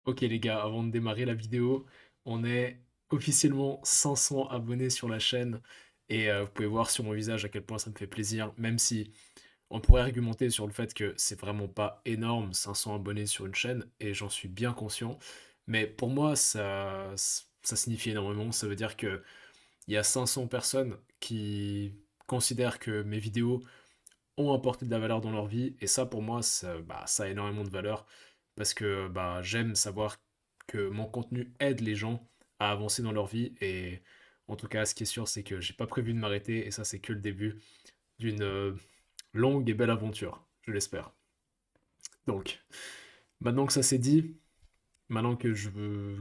Ok les gars, avant de démarrer la vidéo, on est officiellement 500 abonnés sur la chaîne et vous pouvez voir sur mon visage à quel point ça me fait plaisir, même si on pourrait argumenter sur le fait que c'est vraiment pas énorme 500 abonnés sur une chaîne et j'en suis bien conscient, mais pour moi ça signifie énormément, ça veut dire que il y a 500 personnes qui considèrent que mes vidéos ont apporté de la valeur dans leur vie. Et ça, pour moi, ça a énormément de valeur parce que j'aime savoir que mon contenu aide les gens à avancer dans leur vie. Et en tout cas, ce qui est sûr, c'est que j'ai pas prévu de m'arrêter. Et ça, c'est que le début d'une longue et belle aventure, je l'espère. Donc, maintenant que ça c'est dit, maintenant que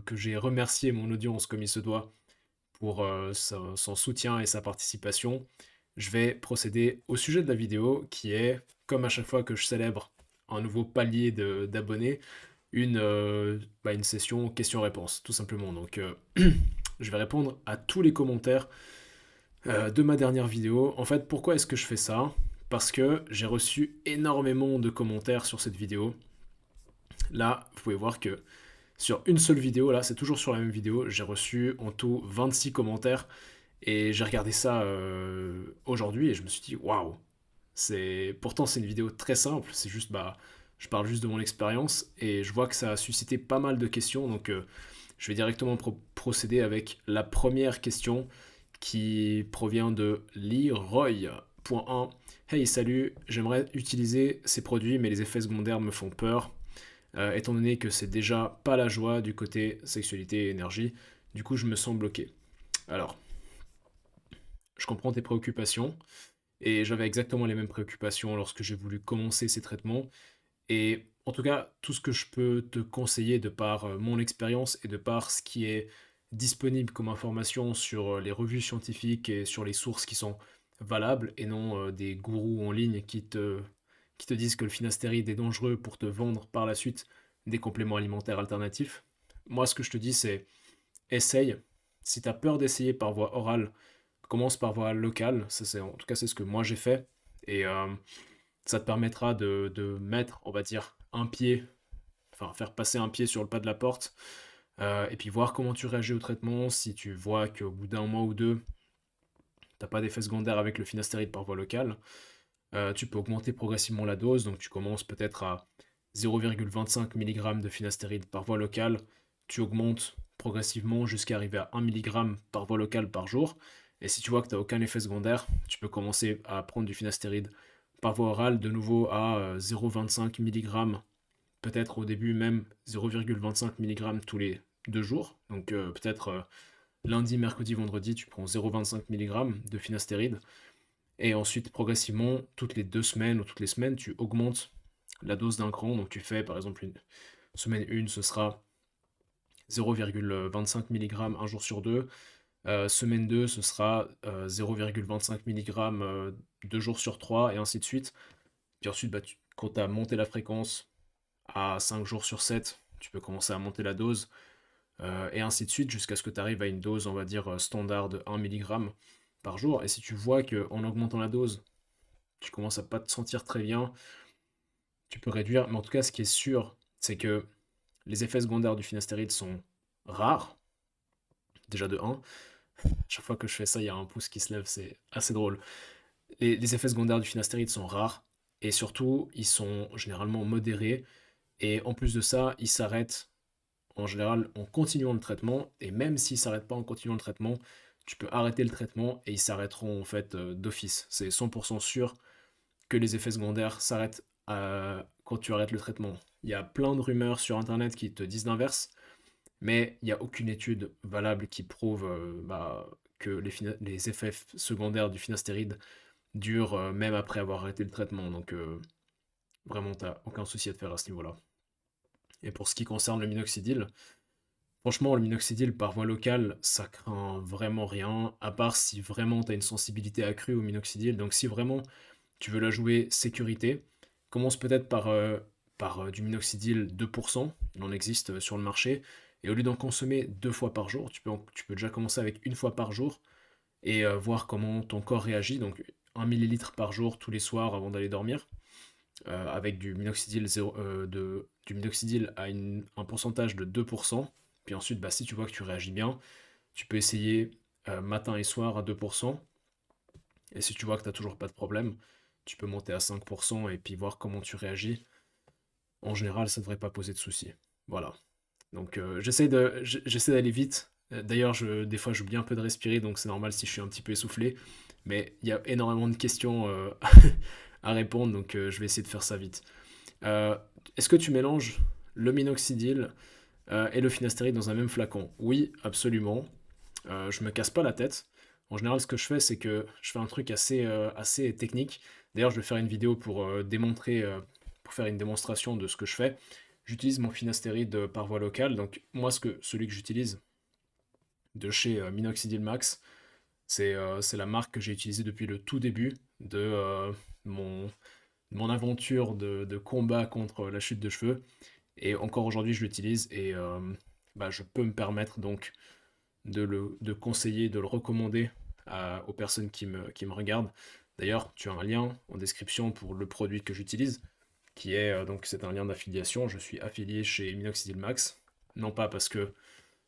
que j'ai remercié mon audience comme il se doit pour son soutien et sa participation, je vais procéder au sujet de la vidéo qui est, comme à chaque fois que je célèbre un nouveau palier d'abonnés, une session questions-réponses, tout simplement. Donc, je vais répondre à tous les commentaires de ma dernière vidéo. En fait, pourquoi est-ce que je fais ça? Parce que j'ai reçu énormément de commentaires sur cette vidéo. Là, vous pouvez voir que sur une seule vidéo, là, c'est toujours sur la même vidéo, j'ai reçu en tout 26 commentaires et j'ai regardé ça aujourd'hui et je me suis dit waouh, pourtant c'est une vidéo très simple, c'est juste je parle juste de mon expérience et je vois que ça a suscité pas mal de questions donc je vais directement procéder avec la première question qui provient de Leroy.1. Hey, salut, j'aimerais utiliser ces produits mais les effets secondaires me font peur étant donné que c'est déjà pas la joie du côté sexualité et énergie. Du coup, je me sens bloqué. Alors, je comprends tes préoccupations, et j'avais exactement les mêmes préoccupations lorsque j'ai voulu commencer ces traitements. Et en tout cas, tout ce que je peux te conseiller de par mon expérience et de par ce qui est disponible comme information sur les revues scientifiques et sur les sources qui sont valables et non des gourous en ligne qui te disent que le finastéride est dangereux pour te vendre par la suite des compléments alimentaires alternatifs. Moi, ce que je te dis, c'est essaye. Si tu as peur d'essayer par voie orale, commence par voie locale. En tout cas, c'est ce que moi j'ai fait. Et ça te permettra de mettre, on va dire, un pied, enfin faire passer un pied sur le pas de la porte, et puis voir comment tu réagis au traitement. Si tu vois qu'au bout d'un mois ou deux, t'as pas d'effet secondaire avec le finastéride par voie locale, tu peux augmenter progressivement la dose. Donc tu commences peut-être à 0,25 mg de finastéride par voie locale, tu augmentes progressivement jusqu'à arriver à 1 mg par voie locale par jour. Et si tu vois que tu n'as aucun effet secondaire, tu peux commencer à prendre du finastéride par voie orale de nouveau à 0,25 mg, peut-être au début même 0,25 mg tous les 2 jours. Donc peut-être lundi, mercredi, vendredi, tu prends 0,25 mg de finastéride. Et ensuite, progressivement, toutes les 2 semaines ou toutes les semaines, tu augmentes la dose d'un cran. Donc tu fais par exemple une semaine 1, ce sera 0,25 mg un jour sur deux. Semaine 2, ce sera 0,25 mg 2 jours sur 3, et ainsi de suite. Puis ensuite, quand tu as monté la fréquence à 5 jours sur 7, tu peux commencer à monter la dose, et ainsi de suite, jusqu'à ce que tu arrives à une dose, on va dire, standard de 1 mg par jour. Et si tu vois qu'en augmentant la dose, tu commences à pas te sentir très bien, tu peux réduire. Mais en tout cas, ce qui est sûr, c'est que les effets secondaires du finastéride sont rares, déjà de 1. Chaque fois que je fais ça, il y a un pouce qui se lève, c'est assez drôle. Les effets secondaires du finastéride sont rares, et surtout, ils sont généralement modérés, et en plus de ça, ils s'arrêtent en général en continuant le traitement, et même s'ils ne s'arrêtent pas en continuant le traitement, tu peux arrêter le traitement et ils s'arrêteront en fait d'office. C'est 100% sûr que les effets secondaires s'arrêtent quand tu arrêtes le traitement. Il y a plein de rumeurs sur internet qui te disent l'inverse, mais il n'y a aucune étude valable qui prouve que les effets secondaires du finastéride durent même après avoir arrêté le traitement. Donc vraiment, tu n'as aucun souci à te faire à ce niveau-là. Et pour ce qui concerne le minoxidil, franchement, le minoxidil par voie locale, ça craint vraiment rien, à part si vraiment tu as une sensibilité accrue au minoxidil. Donc si vraiment tu veux la jouer sécurité, commence peut-être par du minoxidil 2%, il en existe sur le marché, et au lieu d'en consommer 2 fois par jour, tu peux déjà commencer avec 1 fois par jour et voir comment ton corps réagit, donc 1 millilitre par jour tous les soirs avant d'aller dormir. avec du minoxidil, du minoxidil à un pourcentage de 2%. Puis ensuite, bah, si tu vois que tu réagis bien, tu peux essayer matin et soir à 2%. Et si tu vois que tu n'as toujours pas de problème, tu peux monter à 5% et puis voir comment tu réagis. En général, ça ne devrait pas poser de soucis. Voilà. Donc j'essaie d'aller vite. D'ailleurs, des fois, j'oublie un peu de respirer, donc c'est normal si je suis un petit peu essoufflé. Mais il y a énormément de questions à répondre, donc je vais essayer de faire ça vite. Euh, Est-ce que tu mélanges le minoxidil et le finastéride dans un même flacon? Oui, absolument. Je me casse pas la tête. En général, ce que je fais, c'est que je fais un truc assez technique. D'ailleurs, je vais faire une vidéo pour démontrer, pour faire une démonstration de ce que je fais. J'utilise mon finastéride par voie locale. Donc, moi, celui que j'utilise de chez Minoxidil Max, c'est la marque que j'ai utilisée depuis le tout début de mon, mon aventure de combat contre la chute de cheveux. Et encore aujourd'hui, je l'utilise et bah, je peux me permettre donc de conseiller, de le recommander aux personnes qui me regardent. D'ailleurs, tu as un lien en description pour le produit que j'utilise, qui est donc c'est un lien d'affiliation. Je suis affilié chez Minoxidil Max, non pas parce que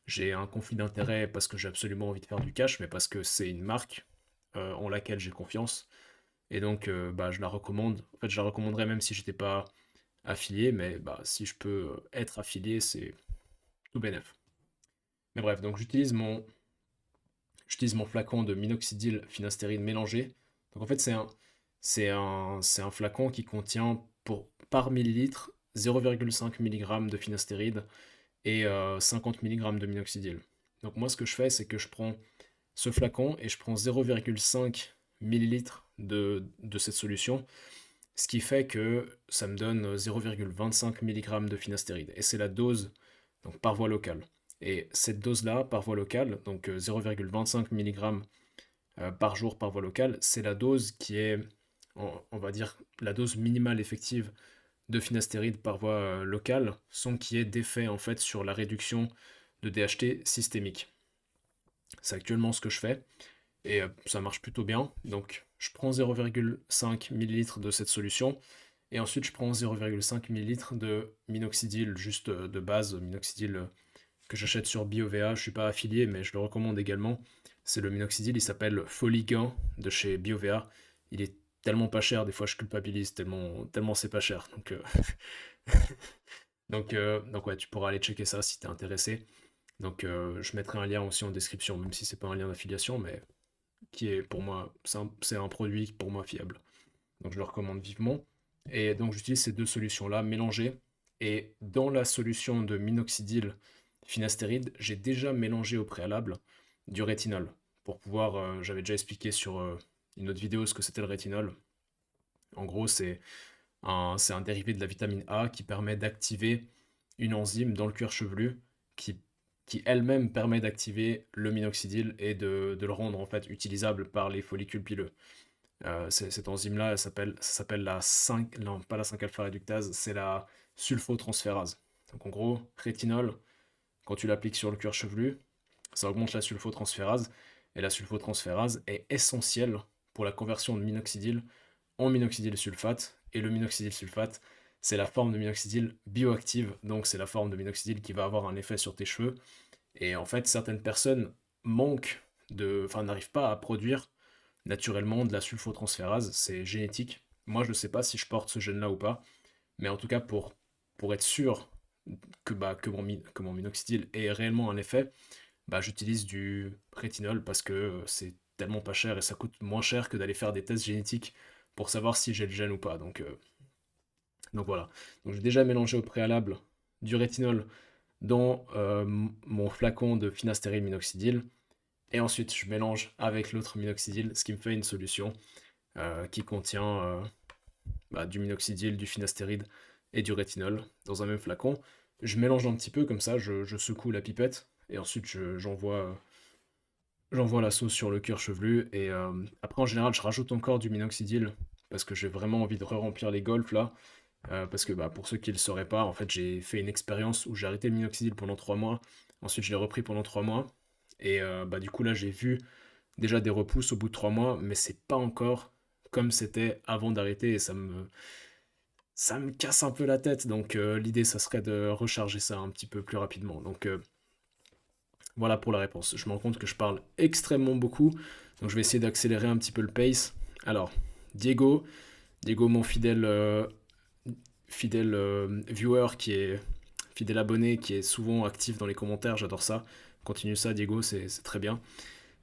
j'ai un conflit d'intérêt, parce que j'ai absolument envie de faire du cash, mais parce que c'est une marque en laquelle j'ai confiance. Et donc, bah, je la recommande. En fait, je la recommanderais même si j'étais pas affilié, mais bah, si je peux être affilié, c'est tout bénef. Mais bref, donc j'utilise mon flacon de minoxidil finastéride mélangé. Donc en fait, c'est un flacon qui contient par millilitre 0,5 mg de finastéride et 50 mg de minoxidil. Donc moi, ce que je fais, c'est que je prends ce flacon et je prends 0,5 ml de cette solution, ce qui fait que ça me donne 0,25 mg de finastéride. Et c'est la dose donc, par voie locale. Et cette dose-là, par voie locale, donc 0,25 mg par jour par voie locale, c'est la dose qui est, on va dire, la dose minimale effective de finastéride par voie locale, sans qu'il y ait d'effet en fait sur la réduction de DHT systémique. C'est actuellement ce que je fais et ça marche plutôt bien. Donc je prends 0,5 ml de cette solution et ensuite je prends 0,5 ml de minoxidil juste de base, minoxidil que j'achète sur BioVA. Je suis pas affilié mais je le recommande également. C'est le minoxidil, il s'appelle Foligain de chez BioVA. Il est tellement pas cher, des fois je culpabilise tellement c'est pas cher. Donc ouais, tu pourras aller checker ça si t'es intéressé. Donc je mettrai un lien aussi en description, même si c'est pas un lien d'affiliation, mais qui est pour moi, c'est un produit pour moi fiable. Donc je le recommande vivement. Et donc j'utilise ces deux solutions-là mélangées. Et dans la solution de minoxidil finastéride, j'ai déjà mélangé au préalable du rétinol. Pour pouvoir, j'avais déjà expliqué sur une autre vidéo ce que c'était le rétinol. En gros, c'est un dérivé de la vitamine A qui permet d'activer une enzyme dans le cuir chevelu qui, qui elle-même permet d'activer le minoxidil et de le rendre en fait utilisable par les follicules pileux. Cette enzyme-là, ça s'appelle la 5, non, pas la 5-alpha réductase, c'est la sulfotransférase. Donc en gros, rétinol, quand tu l'appliques sur le cuir chevelu, ça augmente la sulfotransférase, et la sulfotransférase est essentielle pour la conversion de minoxidil en minoxidil sulfate, et le minoxidil sulfate, c'est la forme de minoxidil bioactive, donc c'est la forme de minoxidil qui va avoir un effet sur tes cheveux, et en fait, certaines personnes n'arrivent pas à produire naturellement de la sulfotransférase, c'est génétique. Moi, je ne sais pas si je porte ce gène-là ou pas, mais en tout cas, pour être sûr que mon minoxidil ait réellement un effet, bah, j'utilise du rétinol parce que c'est tellement pas cher et ça coûte moins cher que d'aller faire des tests génétiques pour savoir si j'ai le gène ou pas. Donc voilà. Donc j'ai déjà mélangé au préalable du rétinol dans mon flacon de finastéride minoxidil. Et ensuite, je mélange avec l'autre minoxidil, ce qui me fait une solution qui contient du minoxidil, du finastéride et du rétinol dans un même flacon. Je mélange un petit peu comme ça, je secoue la pipette et ensuite j'envoie la sauce sur le cuir chevelu. Et après, en général, je rajoute encore du minoxidil parce que j'ai vraiment envie de re-remplir les golfs là. Parce que pour ceux qui ne le sauraient pas, en fait, j'ai fait une expérience où j'ai arrêté le minoxidil pendant 3 mois. Ensuite, je l'ai repris pendant 3 mois. Et du coup, là, j'ai vu déjà des repousses au bout de 3 mois, mais c'est pas encore comme c'était avant d'arrêter. Et ça me casse un peu la tête. Donc l'idée, ça serait de recharger ça un petit peu plus rapidement. Donc voilà pour la réponse. Je me rends compte que je parle extrêmement beaucoup. Donc je vais essayer d'accélérer un petit peu le pace. Alors, Diego, Diego, mon fidèle viewer qui est fidèle abonné, qui est souvent actif dans les commentaires, j'adore ça. Continue ça, Diego, c'est très bien.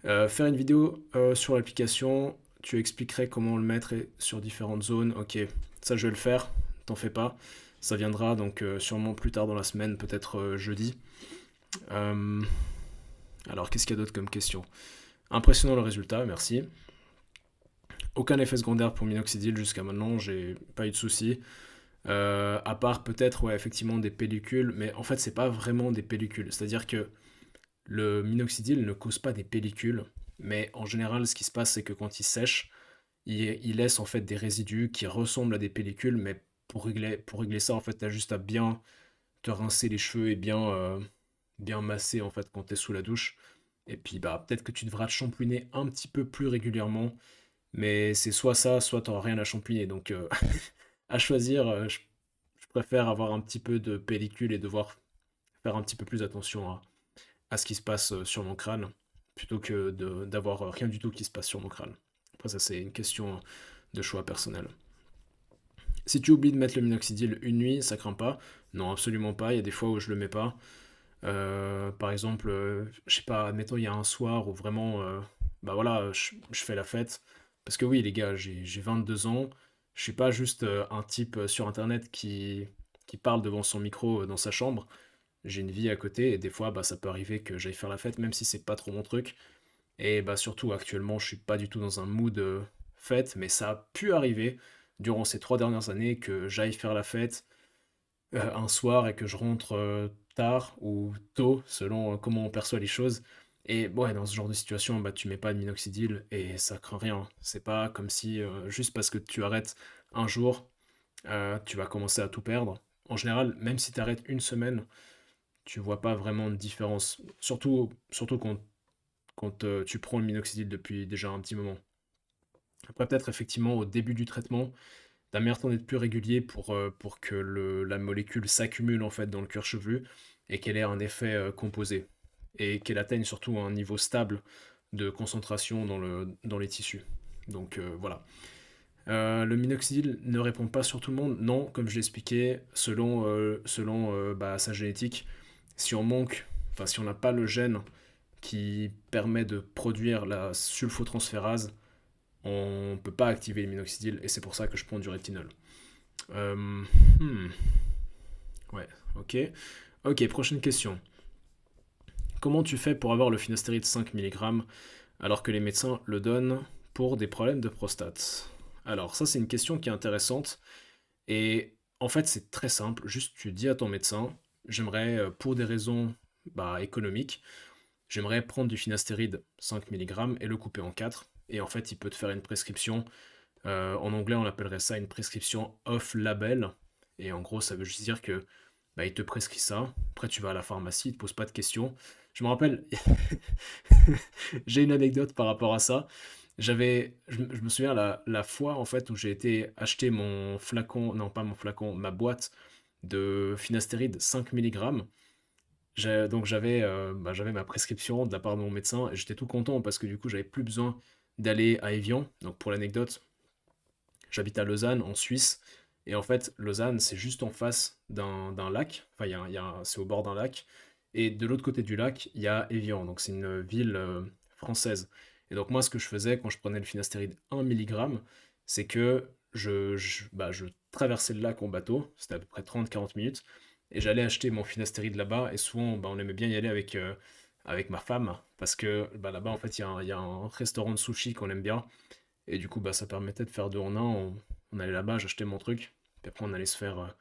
Faire une vidéo sur l'application, tu expliquerais comment le mettre sur différentes zones. Ok, ça je vais le faire, t'en fais pas. Ça viendra donc sûrement plus tard dans la semaine, peut-être jeudi. Euh, alors qu'est-ce qu'il y a d'autre comme question? Impressionnant le résultat, merci. Aucun effet secondaire pour minoxidil jusqu'à maintenant, j'ai pas eu de soucis. À part peut-être, ouais, effectivement, des pellicules, mais en fait, c'est pas vraiment des pellicules. C'est-à-dire que le minoxidil ne cause pas des pellicules, mais en général, ce qui se passe, c'est que quand il sèche, il laisse en fait des résidus qui ressemblent à des pellicules, mais pour régler ça, en fait, t'as juste à bien te rincer les cheveux et bien masser en fait quand t'es sous la douche. Et puis, bah, peut-être que tu devras te shampouiner un petit peu plus régulièrement, mais c'est soit ça, soit t'auras rien à shampouiner. Donc, à choisir, je préfère avoir un petit peu de pellicule et devoir faire un petit peu plus attention à ce qui se passe sur mon crâne, plutôt que d'avoir rien du tout qui se passe sur mon crâne. Après, ça, c'est une question de choix personnel. Si tu oublies de mettre le minoxidil une nuit, ça craint pas. Non, absolument pas. Il y a des fois où je le mets pas. Par exemple, je sais pas, admettons, il y a un soir où vraiment, bah voilà, je fais la fête. Parce que oui, les gars, j'ai 22 ans. Je suis pas juste un type sur Internet qui parle devant son micro dans sa chambre. J'ai une vie à côté et des fois, bah, ça peut arriver que j'aille faire la fête, même si c'est pas trop mon truc. Et bah, surtout, actuellement, je suis pas du tout dans un mood fête, mais ça a pu arriver durant ces 3 dernières années que j'aille faire la fête un soir et que je rentre tard ou tôt, selon comment on perçoit les choses. Et ouais, dans ce genre de situation, bah, tu mets pas de minoxidil et ça craint rien. C'est pas comme si juste parce que tu arrêtes un jour, tu vas commencer à tout perdre. En général, même si tu arrêtes une semaine, tu vois pas vraiment de différence. Surtout quand tu prends le minoxidil depuis déjà un petit moment. Après, peut-être effectivement au début du traitement, ta mère t'en est plus régulier pour que la molécule s'accumule en fait dans le cuir chevelu et qu'elle ait un effet composé et qu'elle atteigne surtout un niveau stable de concentration dans les tissus. Donc voilà. Le minoxidil ne répond pas sur tout le monde. Non, comme je l'ai expliqué, selon bah, sa génétique, si on manque, enfin si on n'a pas le gène qui permet de produire la sulfotransférase, on ne peut pas activer le minoxidil et c'est pour ça que je prends du rétinol. Euh, hmm, ouais, ok. Ok, prochaine question. Comment tu fais pour avoir le finastéride 5 mg alors que les médecins le donnent pour des problèmes de prostate? Alors ça c'est une question qui est intéressante et en fait c'est très simple, juste tu dis à ton médecin, j'aimerais pour des raisons bah, économiques, j'aimerais prendre du finastéride 5 mg et le couper en 4 et en fait il peut te faire une prescription. En anglais, on appellerait ça une prescription off-label. Et en gros, ça veut juste dire que bah, il te prescrit ça. Après, tu vas à la pharmacie, il te pose pas de questions. Je me rappelle, j'ai une anecdote par rapport à ça. Je me souviens la fois en fait où j'ai été acheter mon flacon, non pas mon flacon, ma boîte de finastéride 5 mg. Donc j'avais ma prescription de la part de mon médecin et j'étais tout content parce que du coup j'avais plus besoin d'aller à Evian. Donc pour l'anecdote, j'habite à Lausanne, en Suisse. Et en fait, Lausanne, c'est juste en face d'un lac. Enfin, c'est au bord d'un lac. Et de l'autre côté du lac, il y a Évian. Donc, c'est une ville française. Et donc, moi, ce que je faisais quand je prenais le finastéride 1 mg, c'est que je traversais le lac en bateau. C'était à peu près 30-40 minutes. Et j'allais acheter mon finastéride là-bas. Et souvent, bah, on aimait bien y aller avec ma femme. Parce que bah, là-bas, en fait, il y a un restaurant de sushi qu'on aime bien. Et du coup, bah, ça permettait de faire deux en un. On allait là-bas, j'achetais mon truc. Puis après, on allait se faire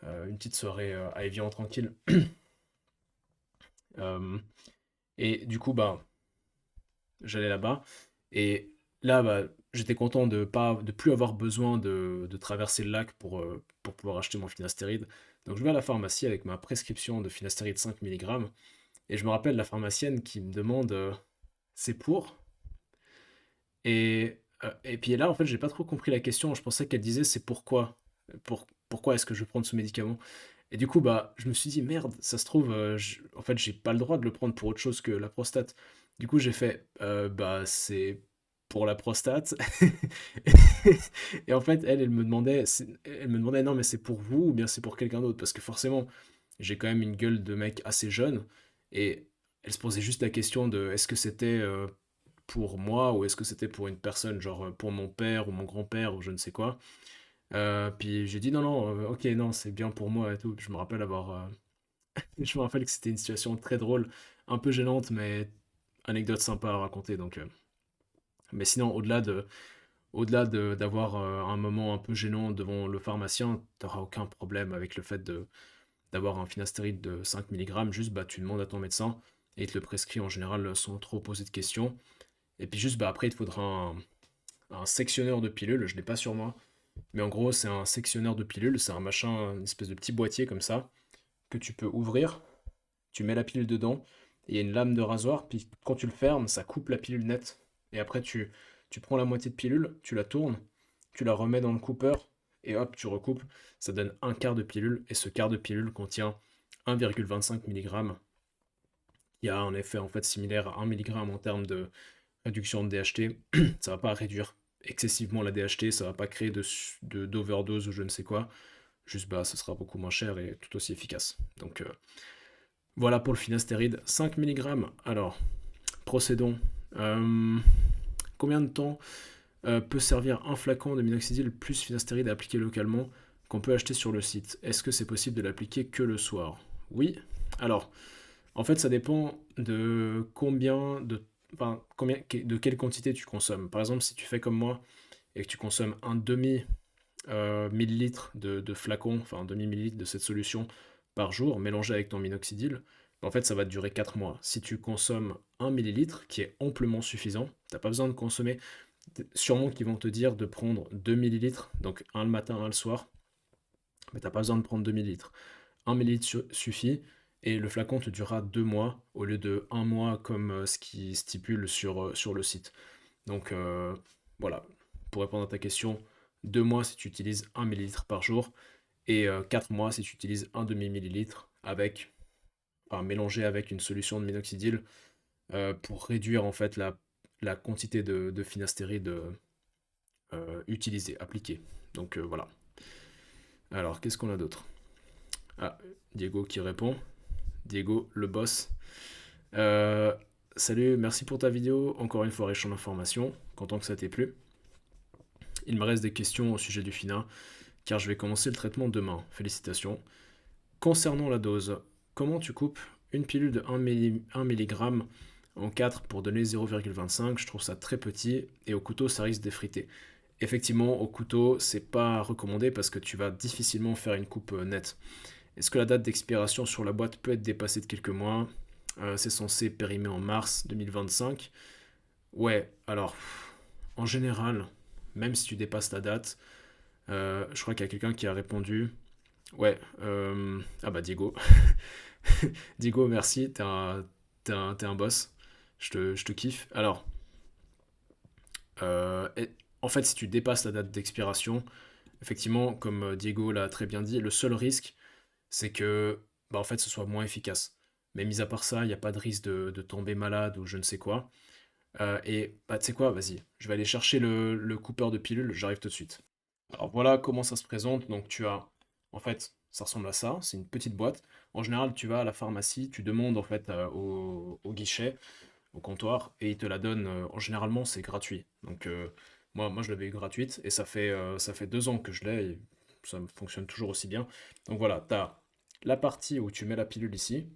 une petite soirée à Evian tranquille. Euh, et du coup, bah, j'allais là-bas. Et là, bah, j'étais content de plus avoir besoin de traverser le lac pour pouvoir acheter mon finastéride. Donc, je vais à la pharmacie avec ma prescription de finastéride 5 mg. Et je me rappelle la pharmacienne qui me demande c'est pour. Et puis là, en fait, j'ai pas trop compris la question. Je pensais qu'elle disait c'est pourquoi. pourquoi est-ce que je vais prendre ce médicament? Et du coup, bah, je me suis dit: «Merde, ça se trouve, en fait, j'ai pas le droit de le prendre pour autre chose que la prostate». Du coup, j'ai fait: bah, c'est pour la prostate». Et en fait, elle me demandait: «Non, mais c'est pour vous ou bien c'est pour quelqu'un d'autre?» parce que forcément, j'ai quand même une gueule de mec assez jeune et elle se posait juste la question de: «Est-ce que c'était, pour moi ou est-ce que c'était pour une personne, genre, pour mon père ou mon grand-père ou je ne sais quoi?» Puis j'ai dit: «Non, non, OK, non, c'est bien pour moi et tout». Puis je me rappelle je me rappelle que c'était une situation très drôle, un peu gênante, mais anecdote sympa à raconter donc mais sinon au-delà d'avoir, un moment un peu gênant devant le pharmacien, tu aucun problème avec le fait de d'avoir un finastéride de 5 milligrammes. Juste, bah, tu demandes à ton médecin et il te le prescrit en général, sans trop poser de questions et puis juste, bah, après il te faudra un sectionneur de pilules, je l'ai pas sur moi, mais en gros, c'est un sectionneur de pilules, c'est un machin, une espèce de petit boîtier comme ça, que tu peux ouvrir, tu mets la pilule dedans, et il y a une lame de rasoir, puis quand tu le fermes, ça coupe la pilule nette. Et après, tu prends la moitié de pilule, tu la tournes, tu la remets dans le cooper, et hop, tu recoupes. Ça donne un quart de pilule, et ce quart de pilule contient 1,25 mg, qui a un effet en fait similaire à 1 mg en termes de réduction de DHT. Ça va pas réduire excessivement la DHT, ça va pas créer d'overdose ou je ne sais quoi. Juste, bah, ce sera beaucoup moins cher et tout aussi efficace. Donc, voilà pour le finastéride, 5 mg. Alors, procédons. Euh, Combien de temps peut servir un flacon de minoxidil plus finastéride à appliquer localement qu'on peut acheter sur le site? Est-ce que c'est possible de l'appliquer que le soir? Oui. Alors, en fait, ça dépend de de quelle quantité tu consommes. Par exemple, si tu fais comme moi et que tu consommes un demi millilitre de flacon, enfin un demi-millilitre de cette solution par jour, mélangé avec ton minoxidil, en fait, ça va te durer 4 mois. Si tu consommes 1 millilitre, qui est amplement suffisant, t'as pas besoin de consommer, sûrement qu'ils vont te dire de prendre 2 millilitres, donc un le matin, un le soir, mais t'as pas besoin de prendre 2 millilitres. 1 millilitre suffit, et le flacon te durera 2 mois, au lieu de 1 mois comme ce qui stipule sur le site. Donc voilà, pour répondre à ta question, 2 mois si tu utilises 1 millilitre par jour, et 4 mois si tu utilises un demi-millilitre mélangé avec une solution de minoxidil pour réduire en fait la quantité de finastéride utilisée, appliquée. Donc voilà. Alors, qu'est-ce qu'on a d'autre? Ah, Diego qui répond. Diego, le boss. Euh, Salut, merci pour ta vidéo. Encore une fois, riche en informations. Content que ça t'ait plu. Il me reste des questions au sujet du FINA, car je vais commencer le traitement demain. Félicitations. Concernant la dose, comment tu coupes une pilule de 1 mg en 4 pour donner 0,25? Je trouve ça très petit et au couteau ça risque d'effriter. Effectivement, au couteau, c'est pas recommandé parce que tu vas difficilement faire une coupe nette. Est-ce que la date d'expiration sur la boîte peut être dépassée de quelques mois? C'est censé périmer en mars 2025. Ouais, alors, en général, même si tu dépasses la date, je crois qu'il y a quelqu'un qui a répondu. Ouais, ah bah Diego. Diego, merci, t'es un boss. Je te kiffe. Alors, en fait, si tu dépasses la date d'expiration, effectivement, comme Diego l'a très bien dit, le seul risque, c'est que bah, en fait, ce soit moins efficace. Mais mis à part ça, il n'y a pas de risque de tomber malade ou je ne sais quoi. Et bah, tu sais quoi, vas-y, je vais aller chercher le coupeur de pilules, j'arrive tout de suite. Alors voilà comment ça se présente. Donc tu as, en fait, ça ressemble à ça, c'est une petite boîte. En général, tu vas à la pharmacie, tu demandes en fait au guichet, au comptoir, et ils te la donnent. Généralement, c'est gratuit. Donc moi, je l'avais eu gratuite, et ça fait 2 ans que je l'ai, et ça fonctionne toujours aussi bien. Donc voilà, tu as la partie où tu mets la pilule ici.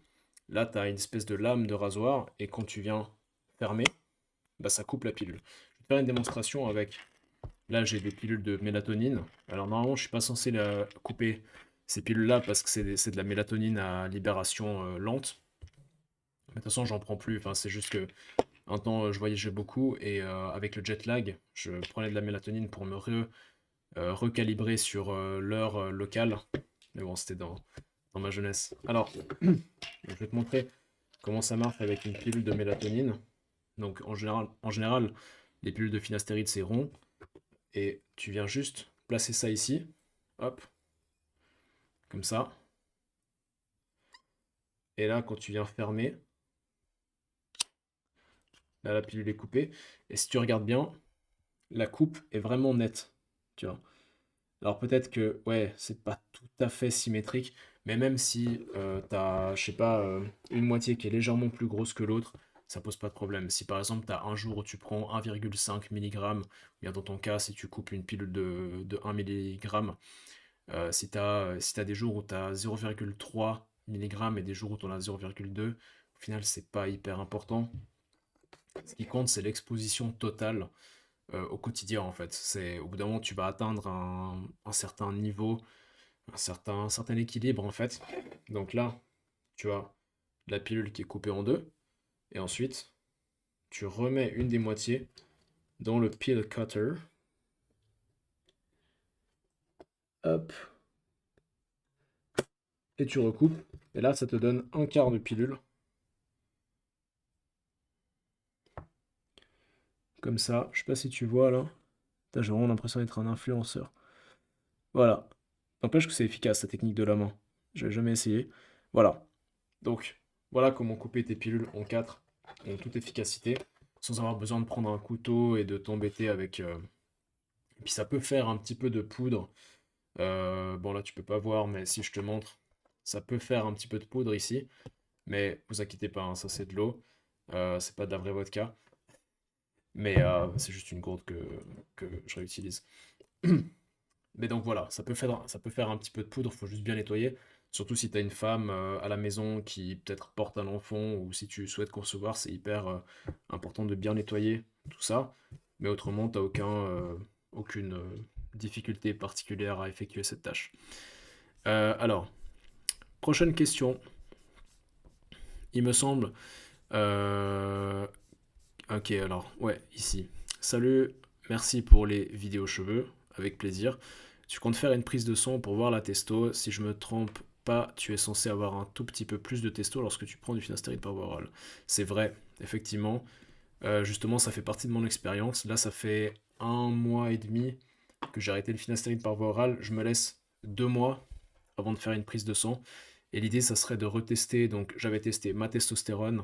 Là, tu as une espèce de lame de rasoir, et quand tu viens fermer, bah, ça coupe la pilule. Je vais te faire une démonstration avec. Là, j'ai des pilules de mélatonine. Alors, normalement, je suis pas censé couper ces pilules-là parce que c'est de la mélatonine à libération lente. Mais de toute façon, j'en prends plus. Enfin, c'est juste que un temps, je voyageais beaucoup et avec le jet lag, je prenais de la mélatonine pour me recalibrer sur l'heure locale. Mais bon, c'était dans ma jeunesse. Alors, je vais te montrer comment ça marche avec une pilule de mélatonine. Donc, en général, les pilules de finastéride, c'est rond. Et tu viens juste placer ça ici. Hop. comme ça. Et là, quand tu viens fermer, là, la pilule est coupée. Et si tu regardes bien, la coupe est vraiment nette, tu vois. Alors peut-être que, ouais, c'est pas tout à fait symétrique, mais même si t'as, je sais pas, une moitié qui est légèrement plus grosse que l'autre, ça pose pas de problème. Si par exemple t'as un jour où tu prends 1,5 mg, ou bien dans ton cas, si tu coupes une pilule de 1 mg, si t'as des jours où t'as 0,3 mg et des jours où t'en as 0,2, au final c'est pas hyper important. Ce qui compte, c'est l'exposition totale au quotidien en fait. C'est au bout d'un moment tu vas atteindre un certain niveau, un certain équilibre en fait. Donc là, tu as la pilule qui est coupée en deux, et ensuite tu remets une des moitiés dans le pill cutter. Hop, et tu recoupes. Et là, ça te donne un quart de pilule. Comme ça, je sais pas si tu vois là. J'ai vraiment l'impression d'être un influenceur. Voilà. N'empêche que c'est efficace, la technique de la main. J'avais jamais essayé. Voilà. Donc, voilà comment couper tes pilules en 4 en toute efficacité, sans avoir besoin de prendre un couteau et de t'embêter avec. Et puis ça peut faire un petit peu de poudre. Bon, là, tu peux pas voir, mais si je te montre, ça peut faire un petit peu de poudre ici. Mais vous inquiétez pas, hein, ça c'est de l'eau. C'est pas de la vraie vodka. Mais c'est juste une gourde que je réutilise. Mais donc voilà, ça peut faire un petit peu de poudre, faut juste bien nettoyer. Surtout si tu as une femme à la maison qui peut-être porte un enfant ou si tu souhaites concevoir, c'est hyper important de bien nettoyer tout ça. Mais autrement, tu n'as aucune difficulté particulière à effectuer cette tâche. Alors, prochaine question. Il me semble. euh, Ok, alors, ouais, ici. Salut, merci pour les vidéos cheveux, avec plaisir. Tu comptes faire une prise de son pour voir la testo. Si je me trompe pas, tu es censé avoir un tout petit peu plus de testo lorsque tu prends du finasteride par voie orale. C'est vrai, effectivement. Justement, ça fait partie de mon expérience. Là, ça fait 1 mois et demi que j'ai arrêté le finasteride par voie orale. Je me laisse 2 mois avant de faire une prise de sang. Et l'idée, ça serait de retester. Donc, j'avais testé ma testostérone,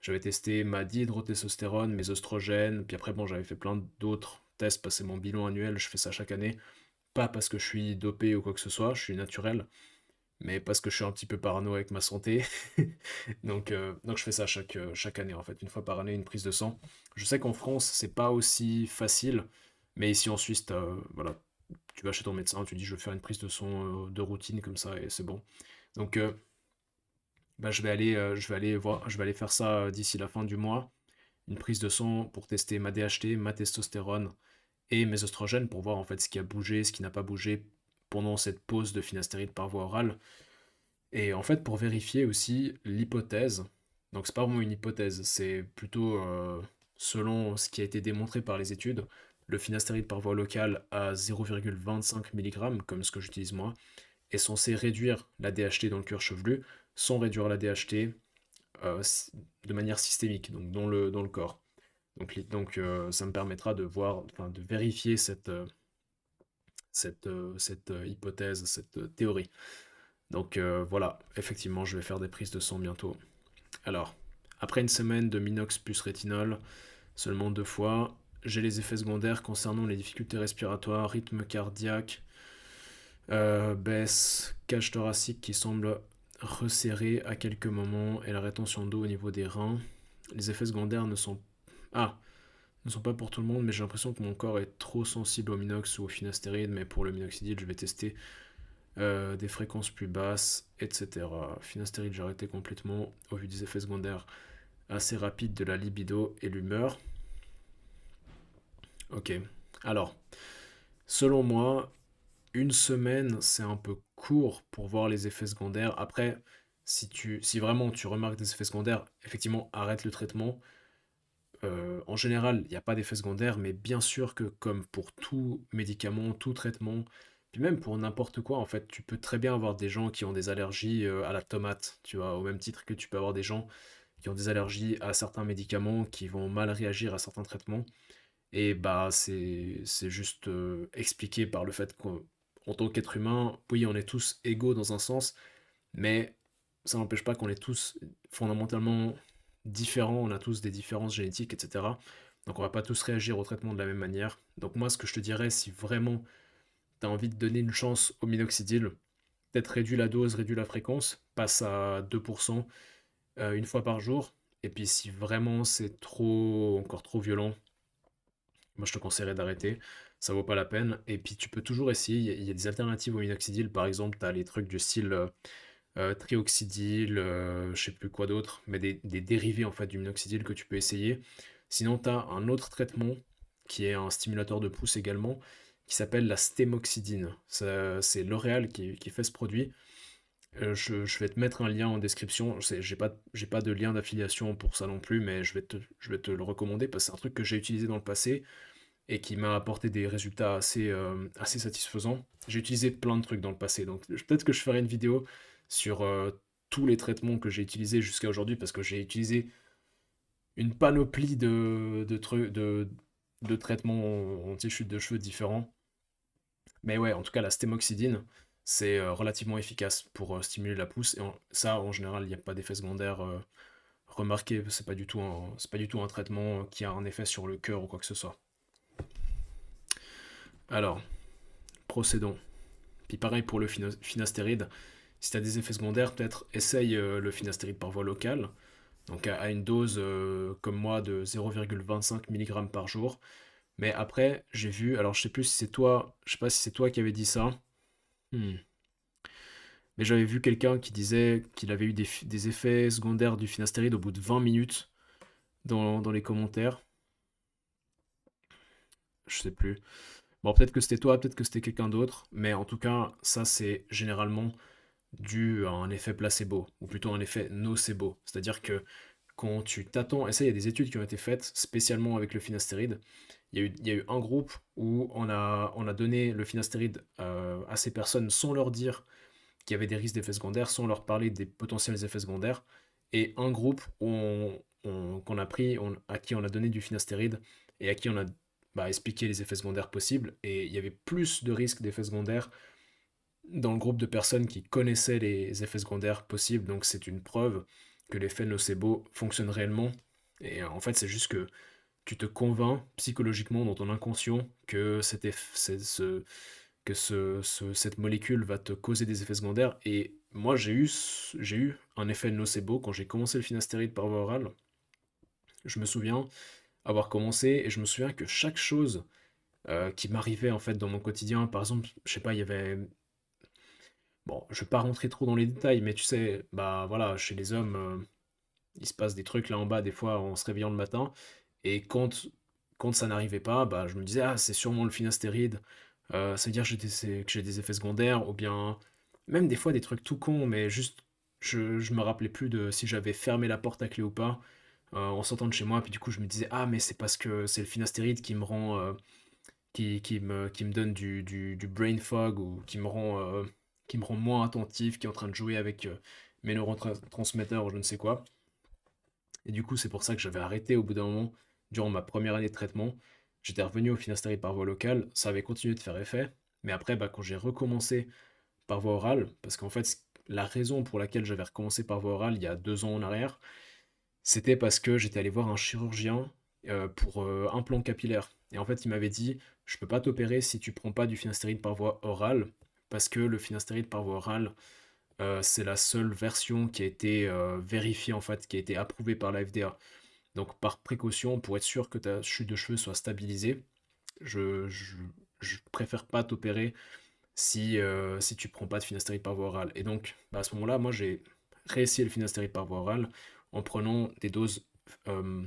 j'avais testé ma dihydrotestostérone, mes oestrogènes, puis après, bon, j'avais fait plein d'autres tests, parce que c'est mon bilan annuel, je fais ça chaque année. Pas parce que je suis dopé ou quoi que ce soit, je suis naturel, mais parce que je suis un petit peu parano avec ma santé. Donc je fais ça chaque année, en fait, une fois par année, une prise de sang. Je sais qu'en France, c'est pas aussi facile, mais ici en Suisse, voilà, tu vas chez ton médecin, tu dis je veux faire une prise de sang de routine comme ça, et c'est bon. Donc, bah, je vais aller voir, je vais aller faire ça d'ici la fin du mois. Une prise de sang pour tester ma DHT, ma testostérone et mes oestrogènes pour voir en fait ce qui a bougé, ce qui n'a pas bougé pendant cette pause de finastéride par voie orale. Et en fait, pour vérifier aussi l'hypothèse, donc c'est pas vraiment une hypothèse, c'est plutôt selon ce qui a été démontré par les études, le finastéride par voie locale à 0,25 mg, comme ce que j'utilise moi, est censé réduire la DHT dans le cuir chevelu sans réduire la DHT euh, de manière systémique, donc dans le corps. Donc, ça me permettra de voir, enfin, de vérifier cette hypothèse, cette théorie. Donc voilà, effectivement, je vais faire des prises de sang bientôt. Alors, après une semaine de minox plus rétinol, seulement 2 fois, j'ai les effets secondaires concernant les difficultés respiratoires, rythme cardiaque, baisse, cage thoracique qui semble resserrée à quelques moments et la rétention d'eau au niveau des reins. Les effets secondaires ne sont pas pour tout le monde, mais j'ai l'impression que mon corps est trop sensible au minox ou au finastéride, mais pour le minoxidil, je vais tester des fréquences plus basses, etc. Finastéride, j'ai arrêté complètement au vu des effets secondaires assez rapides de la libido et l'humeur. Ok, alors, selon moi, une semaine, c'est un peu court pour voir les effets secondaires. Après, si vraiment tu remarques des effets secondaires, effectivement, arrête le traitement. En général, il n'y a pas d'effet secondaire, mais bien sûr que comme pour tout médicament, tout traitement, puis même pour n'importe quoi, en fait, tu peux très bien avoir des gens qui ont des allergies à la tomate, tu vois, au même titre que tu peux avoir des gens qui ont des allergies à certains médicaments, qui vont mal réagir à certains traitements. Et bah, c'est juste expliqué par le fait qu'en en tant qu'être humain, oui, on est tous égaux dans un sens, mais ça n'empêche pas qu'on est tous fondamentalement différents, on a tous des différences génétiques, etc. Donc on va pas tous réagir au traitement de la même manière. Donc moi, ce que je te dirais, si vraiment tu as envie de donner une chance au minoxidil, peut-être réduis la dose, réduis la fréquence, passe à 2% une fois par jour. Et puis si vraiment c'est trop, encore trop violent, moi je te conseillerais d'arrêter, ça vaut pas la peine. Et puis tu peux toujours essayer, il y a des alternatives au minoxidil, par exemple, tu as les trucs du style trioxydil, je sais plus quoi d'autre, mais des dérivés en fait du minoxidil que tu peux essayer. Sinon, tu as un autre traitement qui est un stimulateur de pouce également, qui s'appelle la stémoxydine. C'est L'Oréal qui fait ce produit. Je vais te mettre un lien en description. J'ai pas de lien d'affiliation pour ça non plus, mais je vais te le recommander parce que c'est un truc que j'ai utilisé dans le passé et qui m'a apporté des résultats assez satisfaisants. J'ai utilisé plein de trucs dans le passé, donc peut-être que je ferai une vidéo sur tous les traitements que j'ai utilisés jusqu'à aujourd'hui, parce que j'ai utilisé une panoplie de traitements anti-chute de cheveux différents. Mais ouais, en tout cas, la stémoxydine, c'est relativement efficace pour stimuler la pousse, et ça, en général, il n'y a pas d'effet secondaire remarqué, c'est pas du tout un traitement qui a un effet sur le cœur ou quoi que ce soit. Alors, procédons. Puis pareil pour le finastéride. Si tu as des effets secondaires, peut-être essaye le finastéride par voie locale, donc à une dose comme moi de 0,25 mg par jour. Mais après, j'ai vu, alors je sais plus si c'est toi, je sais pas si c'est toi qui avais dit ça, Hmm. mais j'avais vu quelqu'un qui disait qu'il avait eu des effets secondaires du finastéride au bout de 20 minutes dans les commentaires. Je sais plus. Bon, peut-être que c'était toi, peut-être que c'était quelqu'un d'autre, mais en tout cas, ça c'est généralement dû à un effet placebo, ou plutôt un effet nocebo. C'est-à-dire que quand tu t'attends, et ça il y a des études qui ont été faites spécialement avec le finastéride, il y a eu un groupe où on a donné le finastéride à ces personnes sans leur dire qu'il y avait des risques d'effets secondaires, sans leur parler des potentiels effets secondaires, et un groupe où qu'on a pris, à qui on a donné du finastéride, et à qui on a expliqué les effets secondaires possibles, et il y avait plus de risques d'effets secondaires dans le groupe de personnes qui connaissaient les effets secondaires possibles, donc c'est une preuve que l'effet nocebo fonctionne réellement. Et en fait, c'est juste que tu te convaincs psychologiquement dans ton inconscient que, cette molécule va te causer des effets secondaires. Et moi, j'ai eu un effet nocebo quand j'ai commencé le finastéride par voie orale. Je me souviens avoir commencé et je me souviens que chaque chose qui m'arrivait en fait dans mon quotidien, par exemple, je sais pas, il y avait. Bon, je vais pas rentrer trop dans les détails, mais tu sais, bah voilà, chez les hommes, il se passe des trucs là en bas, des fois, en se réveillant le matin. Et quand ça n'arrivait pas, bah, je me disais, ah, c'est sûrement le finastéride. Ça veut dire que j'ai des effets secondaires, ou bien même des fois des trucs tout cons, mais juste, je me rappelais plus de si j'avais fermé la porte à clé ou pas en sortant de chez moi. Puis du coup, je me disais, ah, mais c'est parce que c'est le finastéride qui me rend, qui me donne du brain fog, ou qui me rend moins attentif, qui est en train de jouer avec mes neurotransmetteurs ou je ne sais quoi. Et du coup, c'est pour ça que j'avais arrêté au bout d'un moment, durant ma première année de traitement. J'étais revenu au finastéride par voie locale, ça avait continué de faire effet, mais après, quand j'ai recommencé par voie orale, parce qu'en fait, la raison pour laquelle j'avais recommencé par voie orale il y a 2 ans en arrière, c'était parce que j'étais allé voir un chirurgien pour implant capillaire. Et en fait, il m'avait dit, je peux pas t'opérer si tu prends pas du finastéride par voie orale, parce que le finastéride par voie orale, c'est la seule version qui a été vérifiée, en fait, qui a été approuvée par la FDA. Donc par précaution, pour être sûr que ta chute de cheveux soit stabilisée, je, je, je préfère pas t'opérer si tu prends pas de finastéride par voie orale. Et donc à ce moment-là, moi j'ai réessayé le finastéride par voie orale en prenant des doses euh,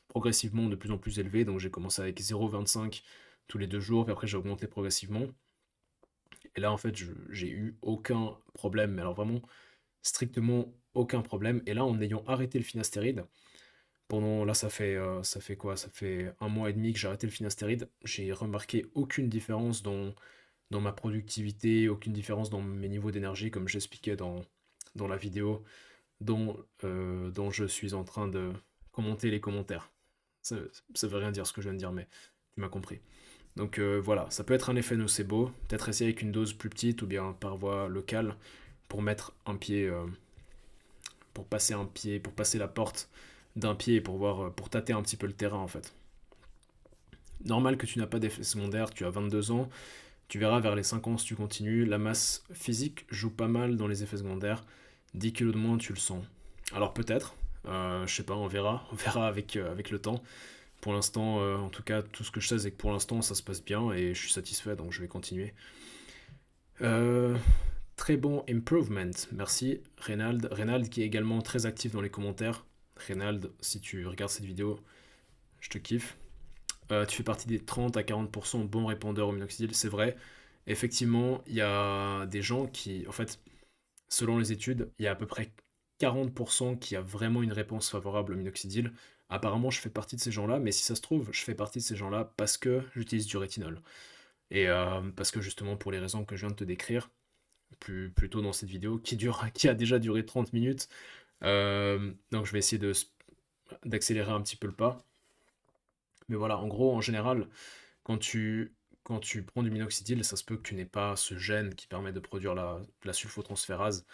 progressivement de plus en plus élevées. Donc j'ai commencé avec 0,25 tous les 2 jours, puis après j'ai augmenté progressivement. Et là en fait j'ai eu aucun problème, mais alors vraiment strictement aucun problème. Et là en ayant arrêté le finastéride, là ça fait quoi? Ça fait 1 mois et demi que j'ai arrêté le finastéride. J'ai remarqué aucune différence dans ma productivité, aucune différence dans mes niveaux d'énergie, comme j'expliquais dans la vidéo dont je suis en train de commenter les commentaires. Ça, ça veut rien dire ce que je viens de dire, mais tu m'as compris. Donc voilà, ça peut être un effet nocebo, peut-être essayer avec une dose plus petite ou bien par voie locale pour mettre un pied, pour passer un pied, pour passer la porte d'un pied et pour voir, pour tâter un petit peu le terrain en fait. Normal que tu n'as pas d'effet secondaire, tu as 22 ans, tu verras vers les 5 ans si tu continues, la masse physique joue pas mal dans les effets secondaires, 10 kilos de moins tu le sens. Alors peut-être, je sais pas, on verra avec le temps. Pour l'instant, en tout cas, tout ce que je sais, c'est que pour l'instant, ça se passe bien et je suis satisfait, donc je vais continuer. Euh, Très bon improvement, merci Reynald. Reynald qui est également très actif dans les commentaires. Reynald, si tu regardes cette vidéo, je te kiffe. Tu fais partie des 30 à 40% bons répondeurs au minoxidil, c'est vrai. Effectivement, il y a des gens qui, en fait, selon les études, il y a à peu près 40% qui a vraiment une réponse favorable au minoxidil. Apparemment, je fais partie de ces gens-là, mais si ça se trouve, je fais partie de ces gens-là parce que j'utilise du rétinol. Et parce que justement, pour les raisons que je viens de te décrire, plus tôt dans cette vidéo, qui a déjà duré 30 minutes, donc je vais essayer d'accélérer un petit peu le pas. Mais voilà, en gros, en général, quand tu, quand tu prends du minoxidil, ça se peut que tu n'aies pas ce gène qui permet de produire la sulfotransférase.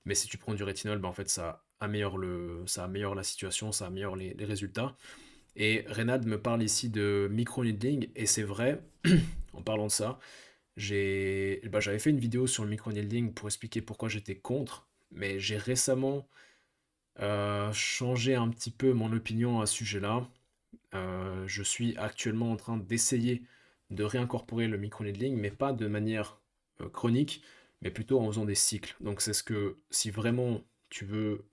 Mais si tu prends du rétinol, bah en fait, ça améliore la situation, ça améliore les résultats. Et Reynald me parle ici de microneedling, et c'est vrai, en parlant de ça, j'avais fait une vidéo sur le microneedling pour expliquer pourquoi j'étais contre, mais j'ai récemment changé un petit peu mon opinion à ce sujet-là. Je suis actuellement en train d'essayer de réincorporer le microneedling, mais pas de manière chronique, mais plutôt en faisant des cycles. Donc c'est ce que, si vraiment tu veux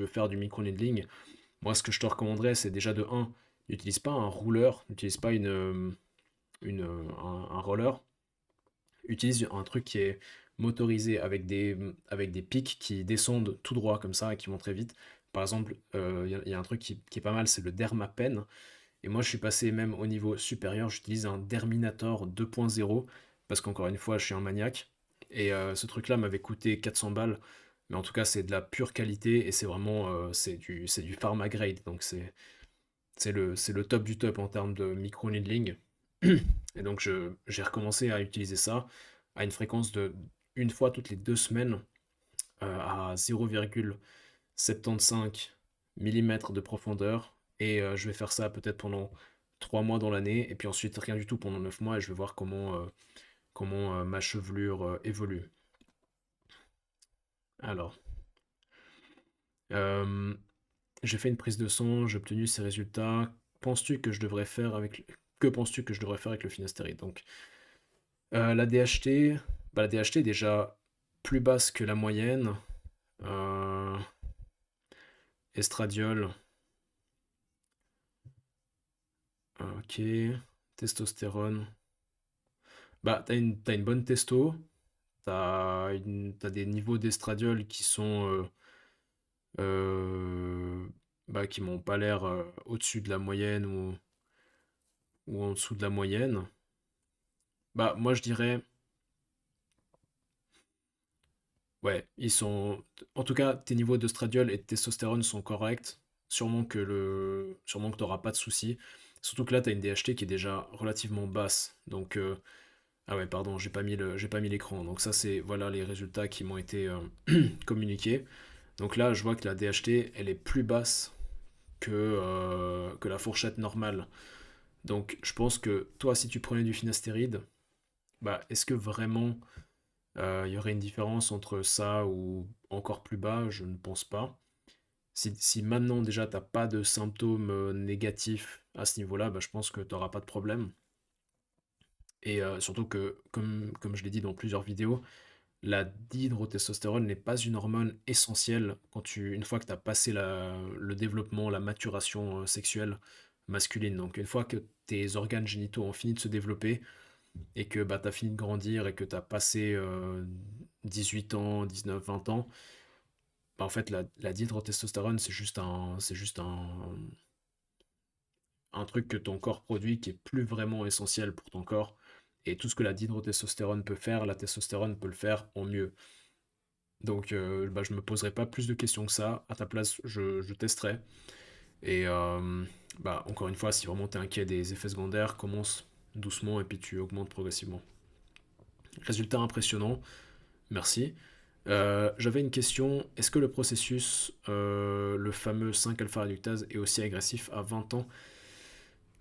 faire du microneedling, moi ce que je te recommanderais, c'est déjà de un, n'utilise pas un rouleur, n'utilise pas un roller, utilise un truc qui est motorisé avec des pics qui descendent tout droit comme ça et qui vont très vite. Par exemple, il y a un truc qui est pas mal, c'est le Dermapen. Et moi, je suis passé même au niveau supérieur, j'utilise un Derminator 2.0 parce qu'encore une fois, je suis un maniaque. Et ce truc-là m'avait coûté 400 balles. Mais en tout cas, c'est de la pure qualité et c'est vraiment c'est du pharma grade. Donc c'est le top du top en termes de micro-needling. Et donc j'ai recommencé à utiliser ça à une fréquence de une fois toutes les 2 semaines à 0,75 mm de profondeur. Et je vais faire ça peut-être pendant 3 mois dans l'année. Et puis ensuite rien du tout pendant 9 mois. Et je vais voir comment ma chevelure évolue. Alors, euh, j'ai fait une prise de sang, j'ai obtenu ces résultats. Penses-tu que je devrais faire avec... Que penses-tu que je devrais faire avec le finastéride? Donc, la DHT, bah, la DHT est déjà plus basse que la moyenne. Euh, Estradiol, ok. Testostérone. Bah, t'as une bonne testo. T'as des niveaux d'estradiol qui sont... euh, bah, qui m'ont pas l'air au-dessus de la moyenne ou en dessous de la moyenne. Bah, moi je dirais... Ouais, ils sont. En tout cas, tes niveaux d'œstradiol et de testostérone sont corrects. Sûrement que t'auras pas de soucis. Surtout que là, t'as une DHT qui est déjà relativement basse. Donc, ah ouais, pardon, j'ai pas mis l'écran. Donc ça, c'est voilà les résultats qui m'ont été communiqués. Donc là, je vois que la DHT, elle est plus basse que la fourchette normale. Donc, je pense que toi, si tu prenais du finastéride, bah, est-ce que vraiment il y aurait une différence entre ça ou encore plus bas? Je ne pense pas. Si maintenant déjà t'as pas de symptômes négatifs à ce niveau-là, bah, je pense que tu n'auras pas de problème. Et surtout que, comme je l'ai dit dans plusieurs vidéos, la dihydrotestostérone n'est pas une hormone essentielle une fois que tu as passé le développement, la maturation sexuelle masculine. Donc une fois que tes organes génitaux ont fini de se développer, et que bah, tu as fini de grandir et que tu as passé 18 ans, 19, 20 ans, bah, en fait, la dihydrotestostérone, un truc que ton corps produit qui est plus vraiment essentiel pour ton corps. Et tout ce que la dihydrotestostérone peut faire, la testostérone peut le faire en mieux. Donc, bah, je me poserai pas plus de questions que ça. À ta place, je testerai. Et bah, encore une fois, si vraiment tu es inquiet des effets secondaires, commence doucement et puis tu augmentes progressivement. Résultat impressionnant, merci. J'avais une question, est-ce que le processus, le fameux 5-alpha réductase, est aussi agressif à 20 ans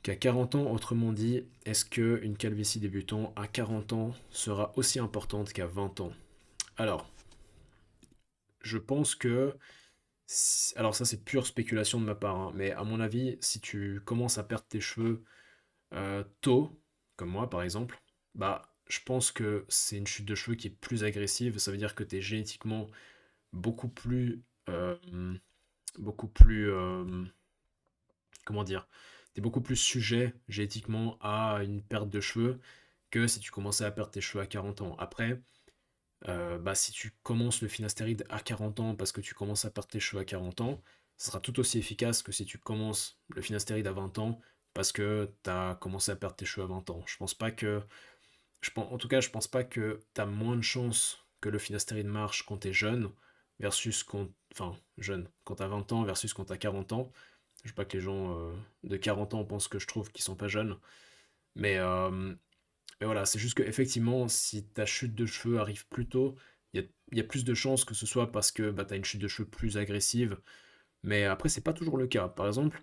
qu'à 40 ans? Autrement dit, est-ce qu'une calvitie débutant à 40 ans sera aussi importante qu'à 20 ans? Alors, je pense que alors ça c'est pure spéculation de ma part, hein, mais à mon avis, si tu commences à perdre tes cheveux tôt, comme moi par exemple, bah je pense que c'est une chute de cheveux qui est plus agressive. Ça veut dire que tu es génétiquement beaucoup plus, beaucoup plus, comment dire, tu es beaucoup plus sujet génétiquement à une perte de cheveux que si tu commençais à perdre tes cheveux à 40 ans. Après, bah, si tu commences le finastéride à 40 ans parce que tu commences à perdre tes cheveux à 40 ans, ça sera tout aussi efficace que si tu commences le finastéride à 20 ans parce que tu as commencé à perdre tes cheveux à 20 ans. Je pense pas que. En tout cas, je pense pas que tu as moins de chances que le finastéride marche quand tu es jeune versus quand. Enfin, jeune, quand tu as 20 ans versus quand tu as 40 ans. Je veux pas que les gens de 40 ans pensent que je trouve qu'ils sont pas jeunes. Mais, euh, mais voilà, c'est juste que effectivement, si ta chute de cheveux arrive plus tôt, il y a plus de chances que ce soit parce que bah, tu as une chute de cheveux plus agressive. Mais après, c'est pas toujours le cas. Par exemple,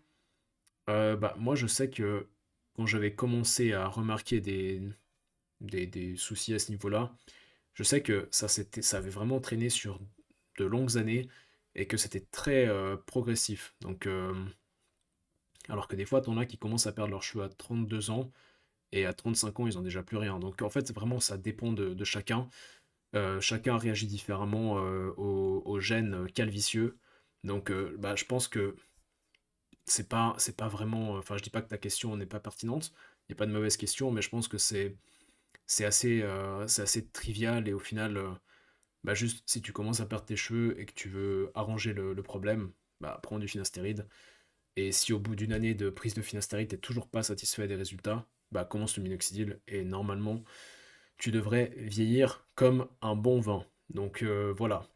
bah, moi je sais que quand j'avais commencé à remarquer des soucis à ce niveau-là, je sais que ça avait vraiment traîné sur de longues années et que c'était très progressif. Donc, alors que des fois, t'en as qui commencent à perdre leurs cheveux à 32 ans et à 35 ans, ils ont déjà plus rien. Donc en fait, vraiment, ça dépend de chacun. Chacun réagit différemment aux gènes calvicieux. Donc bah, je pense que c'est pas vraiment. Enfin, je dis pas que ta question n'est pas pertinente. Il n'y a pas de mauvaise question, mais je pense que c'est assez trivial et au final, bah, juste si tu commences à perdre tes cheveux et que tu veux arranger le problème, bah, prends du finastéride. Et si au bout d'une année de prise de finastéride, t'es toujours pas satisfait des résultats, bah commence le minoxidil et normalement tu devrais vieillir comme un bon vin. Donc voilà,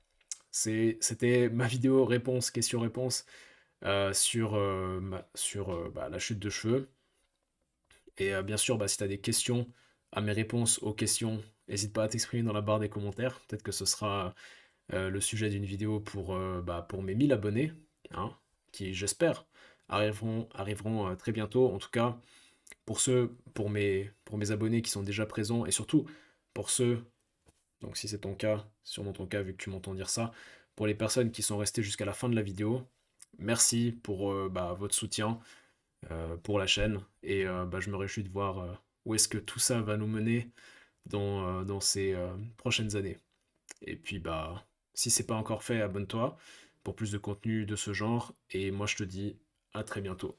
c'était ma vidéo réponse, question-réponse sur bah, la chute de cheveux. Et bien sûr, bah, si tu as des questions à mes réponses aux questions, n'hésite pas à t'exprimer dans la barre des commentaires. Peut-être que ce sera le sujet d'une vidéo bah, pour mes 1000 abonnés, hein, qui j'espère arriveront très bientôt. En tout cas, pour mes abonnés qui sont déjà présents, et surtout pour ceux, donc si c'est ton cas, sûrement ton cas vu que tu m'entends dire ça, pour les personnes qui sont restées jusqu'à la fin de la vidéo, merci pour bah, votre soutien pour la chaîne, et bah, je me réjouis de voir où est-ce que tout ça va nous mener dans ces prochaines années. Et puis bah, si c'est pas encore fait, abonne-toi pour plus de contenu de ce genre, et moi je te dis à très bientôt.